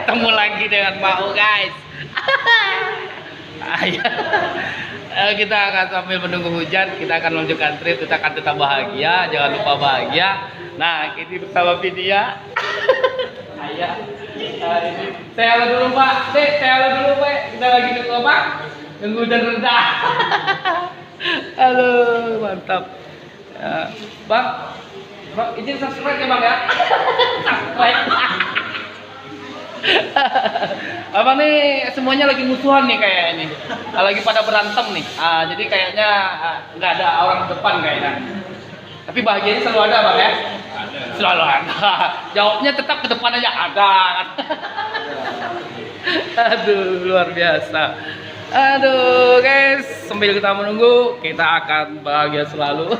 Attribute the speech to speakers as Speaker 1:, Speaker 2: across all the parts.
Speaker 1: Ketemu lagi dengan Mau guys. Kita akan sambil menunggu hujan, kita akan melanjutkan trip, kita akan tetap bahagia, jangan lupa bahagia. Nah, ini bersama Vidya. Ayah. Ini saya halo dulu Pak, saya halo dulu Pak. Kita lagi nunggu apa? Nunggu hujan reda. Halo, mantap. Bang, izin subscribe ya Bang ya. Subscribe. Abang nih semuanya lagi musuhan nih kayak ini, lagi pada berantem nih. Jadi kayaknya nggak ada orang depan kayaknya. Tapi bahagianya selalu ada Bang ya. Selalu ada. Jawabnya tetap ke depan aja ada. Aduh luar biasa. Aduh guys, sambil kita menunggu, kita akan bahagia selalu.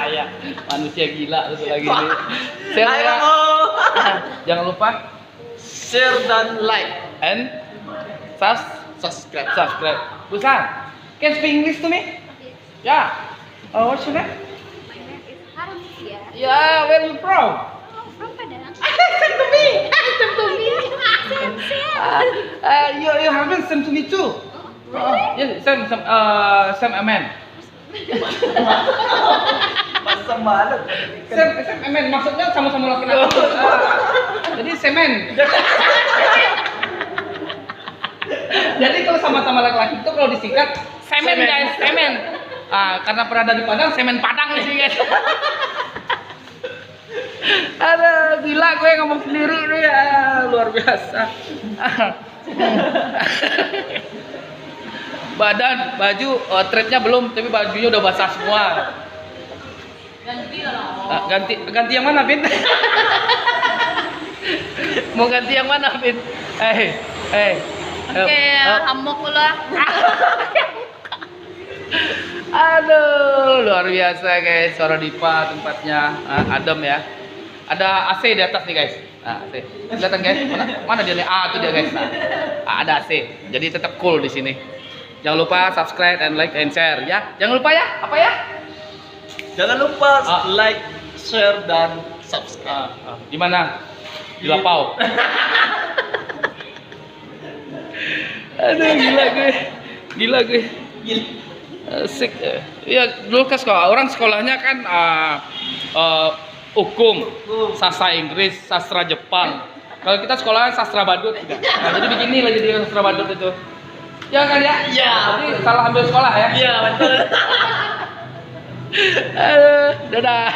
Speaker 1: Ya, manusia gila satu lagi nih. Jangan lupa
Speaker 2: share dan like
Speaker 1: and
Speaker 2: subscribe.
Speaker 1: Busan, can speak English to me? Yeah. What's your name?
Speaker 3: My name is Harumsia.
Speaker 1: Yeah, where you from?
Speaker 3: Oh, from Padang.
Speaker 1: Send to me. Send to me.
Speaker 3: Sam.
Speaker 1: You haven't sent to me too. Yes, Sam Amen.
Speaker 2: Masa malam.
Speaker 1: Sam Amen maksudnya sama-sama laki-laki. Jadi semen. Jadi kalau sama-sama laki-laki itu kalau disingkat semen guys, semen. Karena pernah ada di Padang, semen Padang nih guys. Aduh, gila gue ngomong sendiri nih ya, luar biasa. Badan, baju, tripnya belum, tapi bajunya udah basah semua. Ganti yang mana, Bin? Mau ganti yang mana, Bin?
Speaker 3: Oke, hamok lah.
Speaker 1: Aduh, luar biasa guys, Suara Dipa tempatnya adem ya. Ada AC di atas nih guys. AC. Kelihatan guys? Mana dia nih? Itu dia guys. Ada AC. Jadi tetap cool di sini. Jangan lupa subscribe and like and share ya. Jangan lupa ya. Apa ya?
Speaker 2: Jangan lupa like, share dan subscribe.
Speaker 1: Di mana? Di Lapau. Aduh, gila gue. Asik. Ya dulu kan orang sekolahnya kan hukum, sastra Inggris, sastra Jepang. Kalau kita sekolahnya sastra badut juga. Jadi begini lah jadi sastra badut itu. Ya kan ya?
Speaker 2: Iya.
Speaker 1: Jadi salah ambil sekolah ya?
Speaker 2: Iya betul.
Speaker 1: Aduh, dadah.